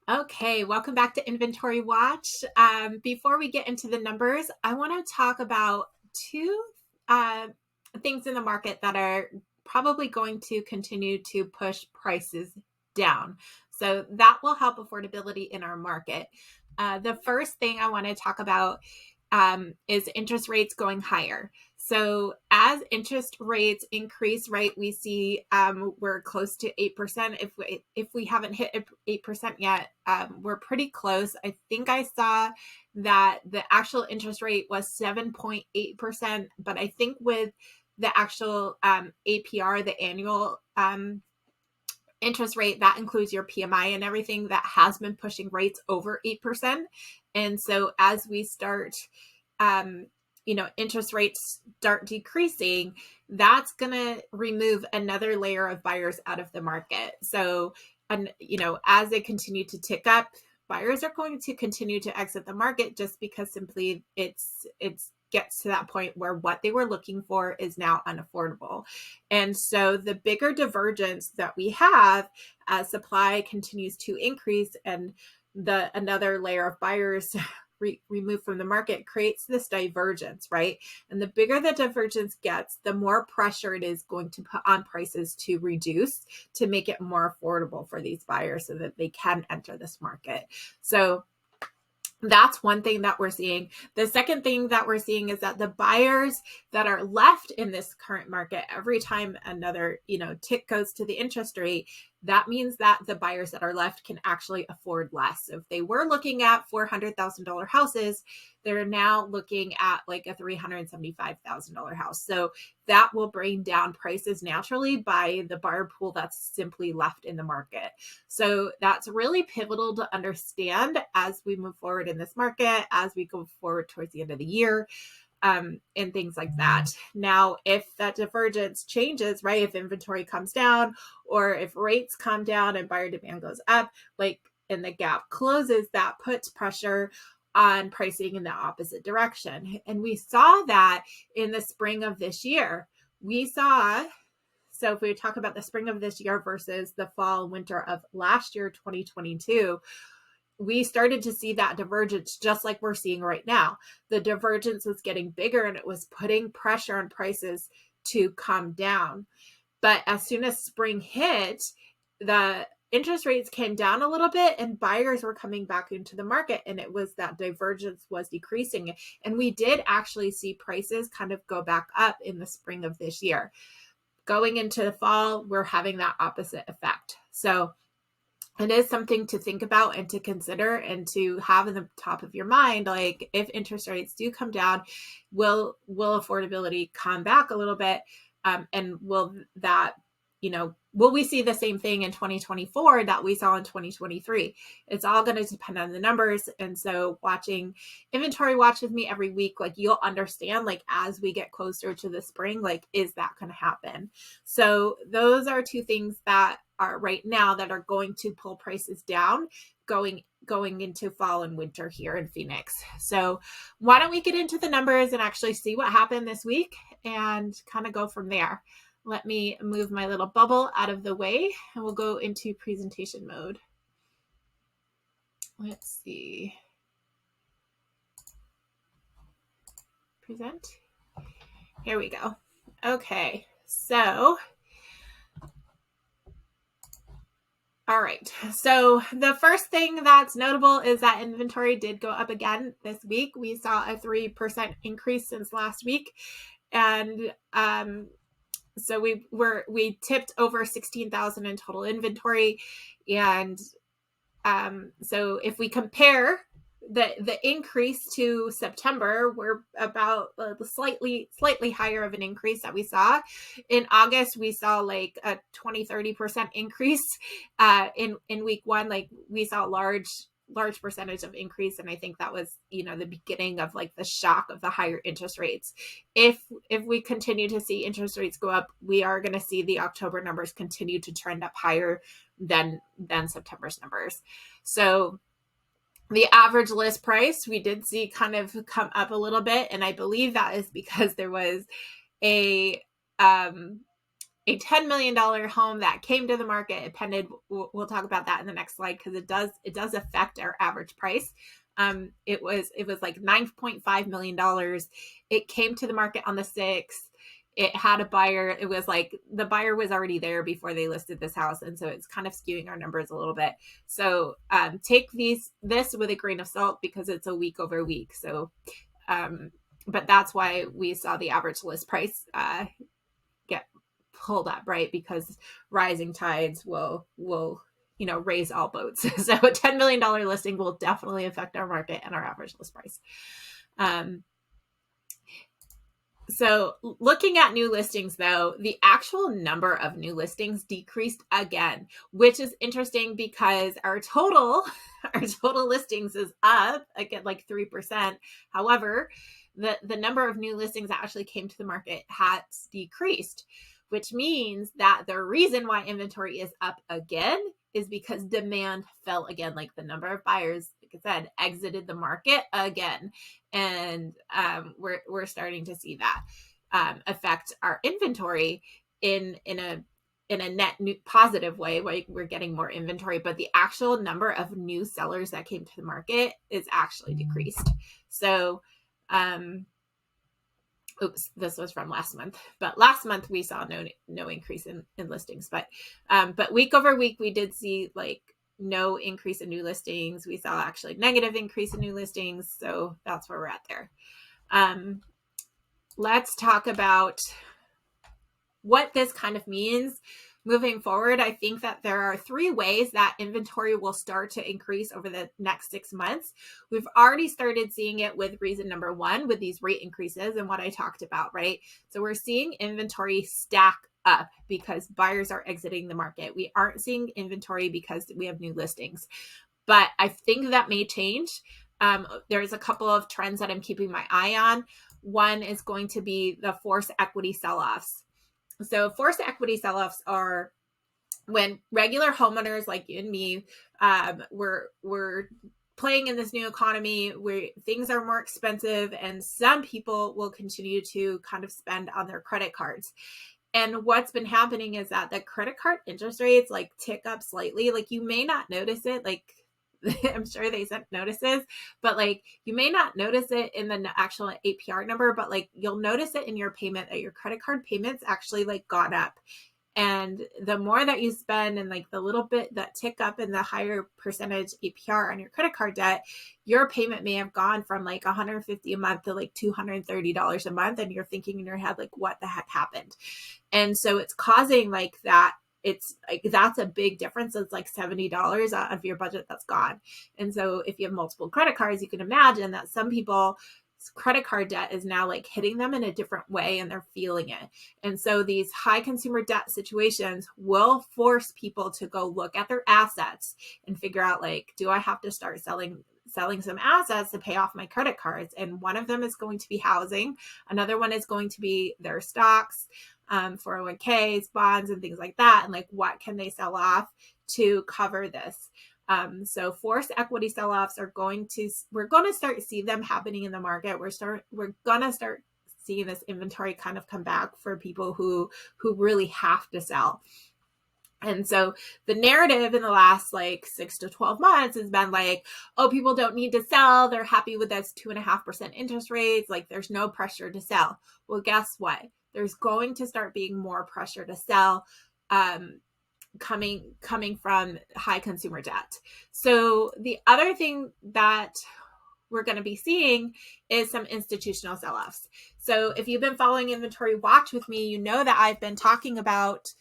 Okay, welcome back to Inventory Watch. Before we get into the numbers, I want to talk about two uh, things in the market that are probably going to continue to push prices down. So that will help affordability in our market. The first thing I want to talk about is interest rates going higher. So as interest rates increase, right, we see we're close to 8%. If we haven't hit 8% yet, we're pretty close. I think I saw that the actual interest rate was 7.8%, but I think with the actual APR, the annual interest rate, that includes your PMI and everything, that has been pushing rates over 8%. And so as we start, interest rates start decreasing, that's going to remove another layer of buyers out of the market. So, as they continue to tick up, buyers are going to continue to exit the market just because simply it's gets to that point where what they were looking for is now unaffordable. And so the bigger divergence that we have as supply continues to increase and another layer of buyers removed from the market creates this divergence, right? And the bigger the divergence gets, the more pressure it is going to put on prices to reduce to make it more affordable for these buyers so that they can enter this market. So that's one thing that we're seeing. The second thing that we're seeing is that the buyers that are left in this current market, every time another, tick goes to the interest rate, that means that the buyers that are left can actually afford less. So if they were looking at $400,000 houses, they're now looking at like a $375,000 house. So that will bring down prices naturally by the buyer pool that's simply left in the market. So that's really pivotal to understand as we move forward in this market, as we go forward towards the end of the year. And things like that. Now, if that divergence changes, right, if inventory comes down or if rates come down and buyer demand goes up, and the gap closes, that puts pressure on pricing in the opposite direction. And we saw that in the spring of this year. So if we talk about the spring of this year versus the fall, winter of last year, 2022, we started to see that divergence just like we're seeing right now. The divergence was getting bigger and it was putting pressure on prices to come down. But as soon as spring hit, the interest rates came down a little bit and buyers were coming back into the market, and it was that divergence was decreasing. And we did actually see prices kind of go back up in the spring of this year. Going into the fall, we're having that opposite effect. So it is something to think about and to consider and to have in the top of your mind. Like, if interest rates do come down, will affordability come back a little bit? And will we see the same thing in 2024 that we saw in 2023? It's all going to depend on the numbers. And so watching Inventory Watch with me every week, you'll understand, as we get closer to the spring, is that going to happen? So those are two things that are right now that are going to pull prices down going into fall and winter here in Phoenix. So why don't we get into the numbers and actually see what happened this week and kind of go from there. Let me move my little bubble out of the way and we'll go into presentation mode. Let's see. Present. Here we go. Okay, so all right. So the first thing that's notable is that inventory did go up again this week. We saw a 3% increase since last week. And so we tipped over 16,000 in total inventory. And so if we compare the increase to September, we're about slightly higher of an increase that we saw. In August, we saw like a 20-30% increase. In week one, we saw a large percentage of increase, and I think that was the beginning of the shock of the higher interest rates. If we continue to see interest rates go up, we are going to see the October numbers continue to trend up higher than September's numbers. So the average list price we did see kind of come up a little bit, and I believe that is because there was a a $10 million home that came to the market, it pended. We'll talk about that in the next slide, because it does affect our average price. It was like $9.5 million. It came to the market on the 6th. It had a buyer. It was like the buyer was already there before they listed this house. And so it's kind of skewing our numbers a little bit. So take this with a grain of salt, because it's a week over week. So, but that's why we saw the average list price get pulled up, right? Because rising tides will raise all boats. So a $10 million listing will definitely affect our market and our average list price. So looking at new listings, though, the actual number of new listings decreased again, which is interesting because our total listings is up again, like 3%. However, the number of new listings that actually came to the market has decreased, which means that the reason why inventory is up again is because demand fell again. Like the number of buyers, like I said, exited the market again. And we're starting to see that affect our inventory in a net new positive way. Like we're getting more inventory, but the actual number of new sellers that came to the market is actually decreased. So, this was from last month, but last month we saw no increase in listings, but week over week we did see like no increase in new listings. We saw actually negative increase in new listings. So that's where we're at there. Let's talk about what this kind of means moving forward. I think that there are 3 ways that inventory will start to increase over the next 6 months. We've already started seeing it with reason number 1, with these rate increases and what I talked about, right? So we're seeing inventory stack up because buyers are exiting the market. We aren't seeing inventory because we have new listings, but I think that may change. There's a couple of trends that I'm keeping my eye on. One is going to be the forced equity sell-offs. So forced equity sell-offs are when regular homeowners like you and me, we're playing in this new economy where things are more expensive, and some people will continue to kind of spend on their credit cards. And what's been happening is that the credit card interest rates like tick up slightly. Like you may not notice it, like I'm sure they sent notices, but like you may not notice it in the actual APR number, but like you'll notice it in your payment that your credit card payments actually like gone up. And the more that you spend and like the little bit that tick up in the higher percentage APR on your credit card debt, your payment may have gone from like $150 a month to like $230 a month. And you're thinking in your head, like, what the heck happened? And so it's causing like that. It's like, that's a big difference. It's like $70 out of your budget that's gone. And so if you have multiple credit cards, you can imagine that some people credit card debt is now like hitting them in a different way and they're feeling it. And so these high consumer debt situations will force people to go look at their assets and figure out like, do I have to start selling some assets to pay off my credit cards? And one of them is going to be housing. Another one is going to be their stocks, 401ks, bonds, and things like that. And like, what can they sell off to cover this? So forced equity sell-offs we're going to start see them happening in the market. We're going to start seeing this inventory kind of come back for people who really have to sell. And so the narrative in the last like 6 to 12 months has been like, oh, people don't need to sell. They're happy with those 2.5% interest rates. Like there's no pressure to sell. Well, guess what? There's going to start being more pressure to sell, coming from high consumer debt. So the other thing that we're going to be seeing is some institutional sell-offs. So if you've been following Inventory Watch with me, you know that I've been talking about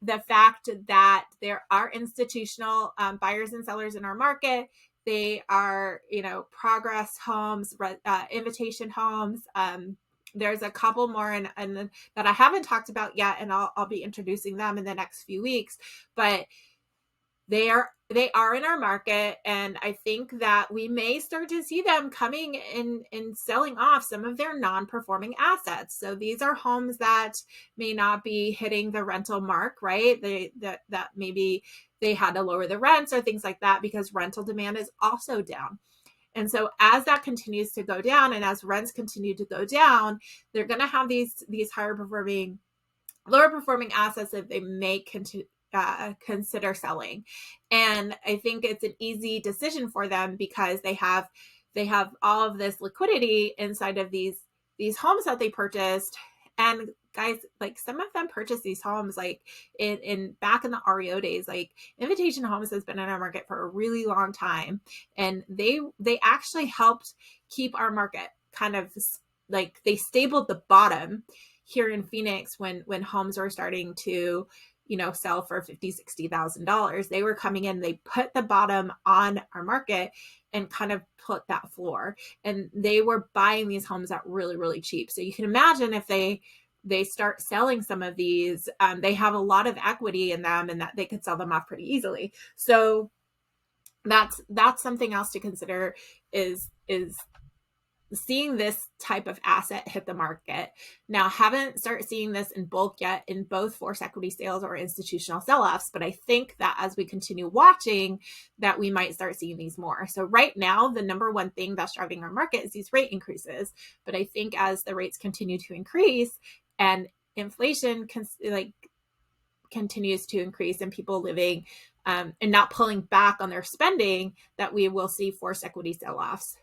the fact that there are institutional buyers and sellers in our market. They are, Progress Homes, Invitation Homes. There's a couple more and that I haven't talked about yet, and I'll be introducing them in the next few weeks. But they are in our market, and I think that we may start to see them coming in and selling off some of their non-performing assets. So these are homes that may not be hitting the rental mark, right? That maybe they had to lower the rents or things like that because rental demand is also down. And so as that continues to go down and as rents continue to go down, they're going to have these higher performing lower performing assets that they may consider selling. And I think it's an easy decision for them because they have all of this liquidity inside of these homes that they purchased. And guys, like, some of them purchased these homes like in back in the REO days. Like, Invitation Homes has been in our market for a really long time, and they actually helped keep our market kind of like, they stabled the bottom here in Phoenix when homes were starting to, sell for $50,000-$60,000. They were coming in, they put the bottom on our market and kind of put that floor, and they were buying these homes at really, really cheap. So you can imagine if they start selling some of these, they have a lot of equity in them, and that they could sell them off pretty easily. So that's something else to consider, is seeing this type of asset hit the market. Now, haven't started seeing this in bulk yet in both forced equity sales or institutional sell-offs, but I think that as we continue watching, that we might start seeing these more. So right now, the number one thing that's driving our market is these rate increases. But I think as the rates continue to increase and inflation continues to increase, and people living and not pulling back on their spending, that we will see forced equity sell-offs.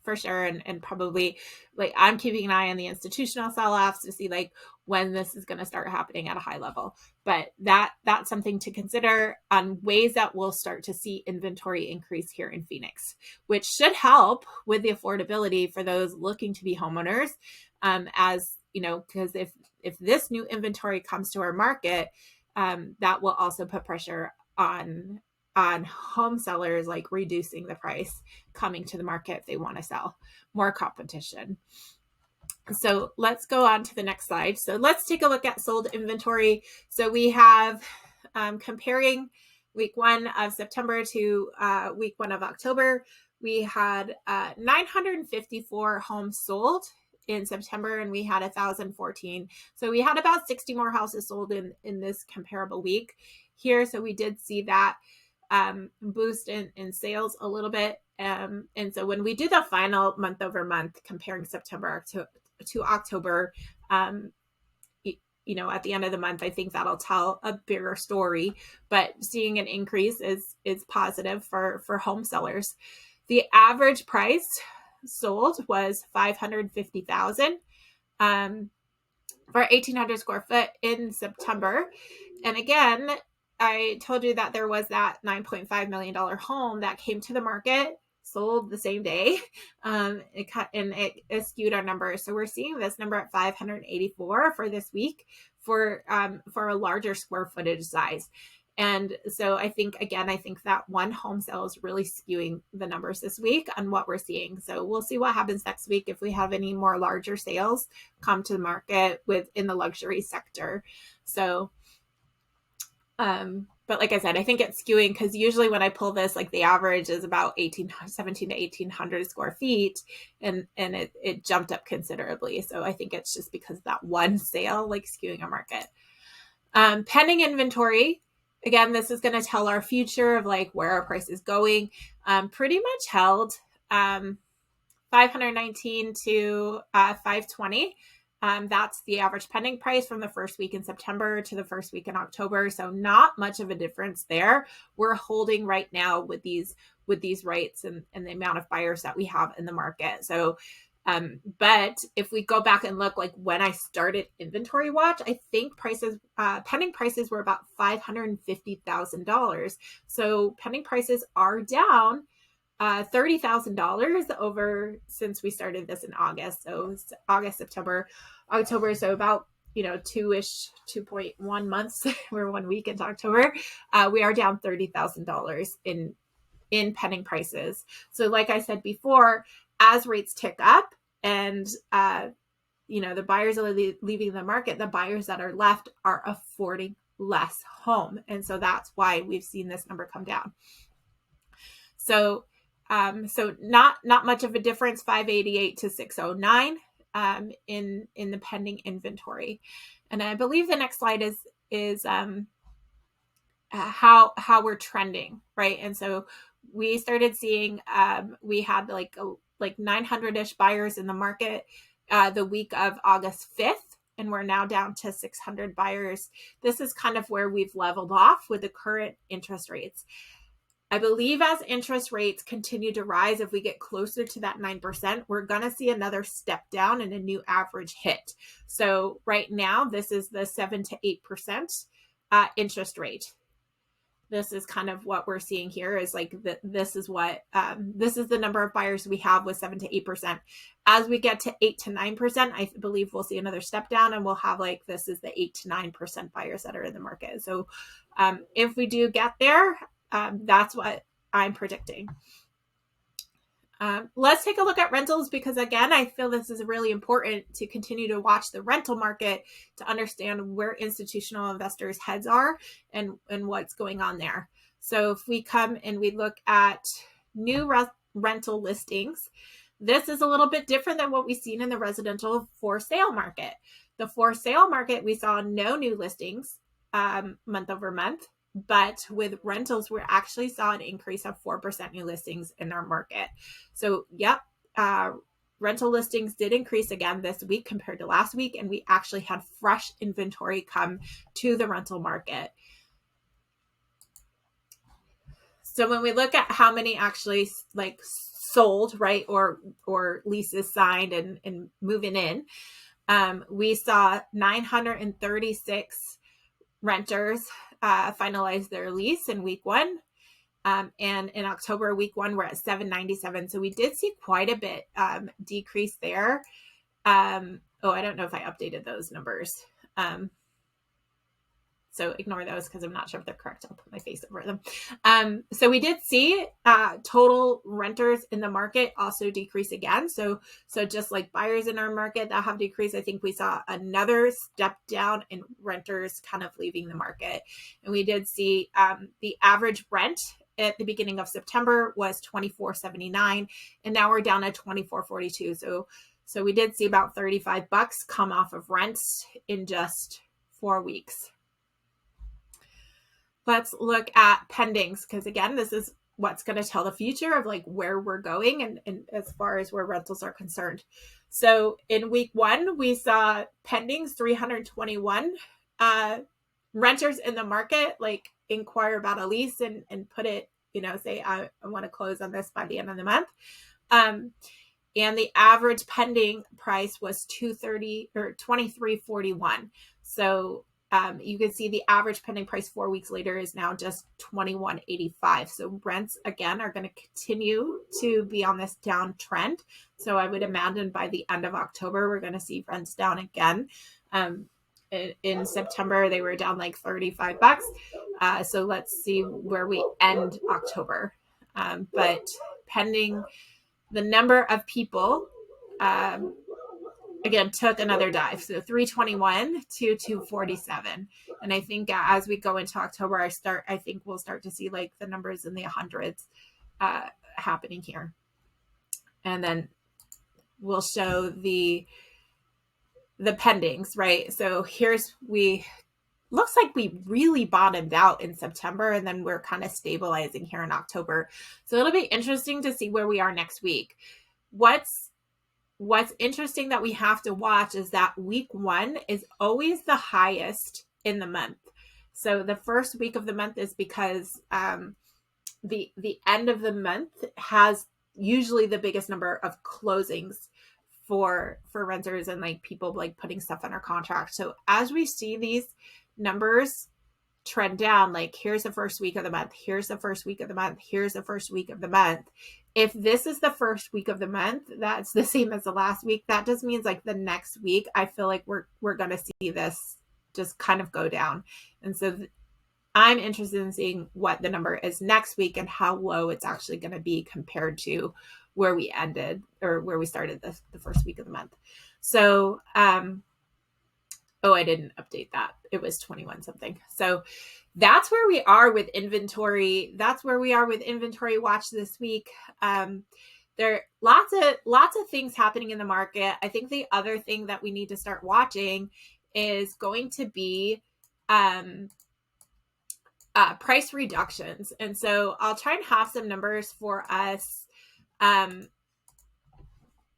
For sure. And probably, like, I'm keeping an eye on the institutional sell-offs to see like when this is going to start happening at a high level. But that's something to consider on ways that we'll start to see inventory increase here in Phoenix, which should help with the affordability for those looking to be homeowners. As you know, because if this new inventory comes to our market, that will also put pressure on home sellers, like reducing the price coming to the market if they want to sell. More competition. So let's go on to the next slide. So let's take a look at sold inventory. So we have comparing week 1 of September to week 1 of October. We had 954 homes sold in September, and we had 1,014. So we had about 60 more houses sold in this comparable week here. So we did see that boost in sales a little bit. And so when we do the final month over month, comparing September to October, at the end of the month, I think that'll tell a bigger story. But seeing an increase is positive for home sellers. The average price sold was $550,000 for 1,800 square foot in September. And again, I told you that there was that $9.5 million home that came to the market, sold the same day. It skewed our numbers. So we're seeing this number at 584 for this week for a larger square footage size. And so I think that one home sale is really skewing the numbers this week on what we're seeing. So we'll see what happens next week if we have any more larger sales come to the market within the luxury sector. So, but like I said, I think it's skewing because usually when I pull this, like, the average is about 17 to 1,800 square feet, and it jumped up considerably. So I think it's just because of that one sale, like, skewing our market. Pending inventory. Again, this is going to tell our future of like where our price is going. Pretty much held 519 to 520. That's the average pending price from the first week in September to the first week in October. So not much of a difference there. We're holding right now with these rates and the amount of buyers that we have in the market. So but if we go back and look, like, when I started Inventory Watch, I think pending prices were about $550,000. So pending prices are down $30,000 over since we started this in August. So August, September, October. So about 2.1 months. We're 1 week into October. We are down $30,000 in pending prices. So like I said before, as rates tick up and the buyers are leaving the market, the buyers that are left are affording less home, and so that's why we've seen this number come down. So not much of a difference, 588 to 609 in the pending inventory. And I believe the next slide is how we're trending, right? And so we started seeing we had like 900-ish buyers in the market the week of August 5th. and we're now down to 600 buyers. This is kind of where we've leveled off with the current interest rates. I believe as interest rates continue to rise, if we get closer to that 9%, we're going to see another step down and a new average hit. So right now, this is the 7 to 8% interest rate. This is kind of what we're seeing here is like this is the number of buyers we have with 7 to 8%. As we get to 8 to 9%, I believe we'll see another step down, and we'll have like this is the 8 to 9% buyers that are in the market. So if we do get there, that's what I'm predicting. Let's take a look at rentals, because again, I feel this is really important to continue to watch the rental market to understand where institutional investors' heads are and what's going on there. So if we come and we look at new rental listings, this is a little bit different than what we've seen in the residential for sale market. The for sale market, we saw no new listings month over month. But with rentals, we actually saw an increase of 4% new listings in our market. So, yep, rental listings did increase again this week compared to last week, and we actually had fresh inventory come to the rental market. So when we look at how many actually like sold, right, or leases signed and moving in, we saw 936 renters finalize their lease in week one. And in October, week one, we're at 797. So we did see quite a bit decrease there. I don't know if I updated those numbers. So ignore those because I'm not sure if they're correct. I'll put my face over them. So we did see total renters in the market also decrease again. So just like buyers in our market that have decreased, I think we saw another step down in renters kind of leaving the market. And we did see the average rent at the beginning of September was $24.79, and now we're down at $24.42. So we did see about $35 come off of rents in just 4 weeks. Let's look at pendings, because again, this is what's going to tell the future of like where we're going and as far as where rentals are concerned. So in week one, we saw pendings 321 renters in the market, like inquire about a lease and put it, say I want to close on this by the end of the month. And the average pending price was $230 or $23.41. So you can see the average pending price 4 weeks later is now just $21.85. So rents again are going to continue to be on this downtrend. So I would imagine by the end of October we're going to see rents down again. In September they were down like $35. So let's see where we end October. But pending, the number of people again took another dive, so 321 to 247, and I think as we go into October, I think we'll start to see like the numbers in the hundreds happening here, and then we'll show the pendings, right? So looks like we really bottomed out in September, and then we're kind of stabilizing here in October. So it'll be interesting to see where we are next week. What's interesting that we have to watch is that week one is always the highest in the month. So the first week of the month is because the end of the month has usually the biggest number of closings for renters and like people like putting stuff under contract. So as we see these numbers trend down, like here's the first week of the month, here's the first week of the month, here's the first week of the month. If this is the first week of the month, that's the same as the last week. That just means like the next week, I feel like we're going to see this just kind of go down. And so I'm interested in seeing what the number is next week and how low it's actually going to be compared to where we ended or where we started the first week of the month. So, I didn't update that. It was 21 something. So that's where we are with inventory. That's where we are with inventory watch this week. There are lots of things happening in the market. I think the other thing that we need to start watching is going to be price reductions. And so I'll try and have some numbers for us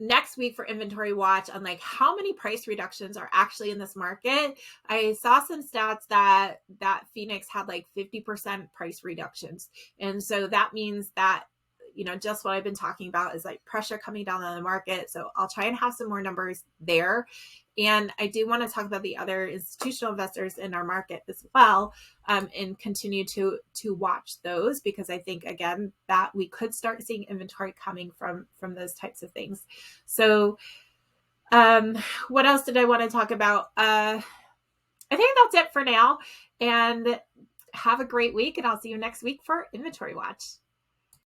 next week for inventory watch on like how many price reductions are actually in this market. I saw some stats that Phoenix had like 50% price reductions. And so that means that, you know, just what I've been talking about is like pressure coming down on the market. So I'll try and have some more numbers there. And I do want to talk about the other institutional investors in our market as well, and continue to watch those, because I think, again, that we could start seeing inventory coming from those types of things. So what else did I want to talk about? I think that's it for now. And have a great week, and I'll see you next week for Inventory Watch.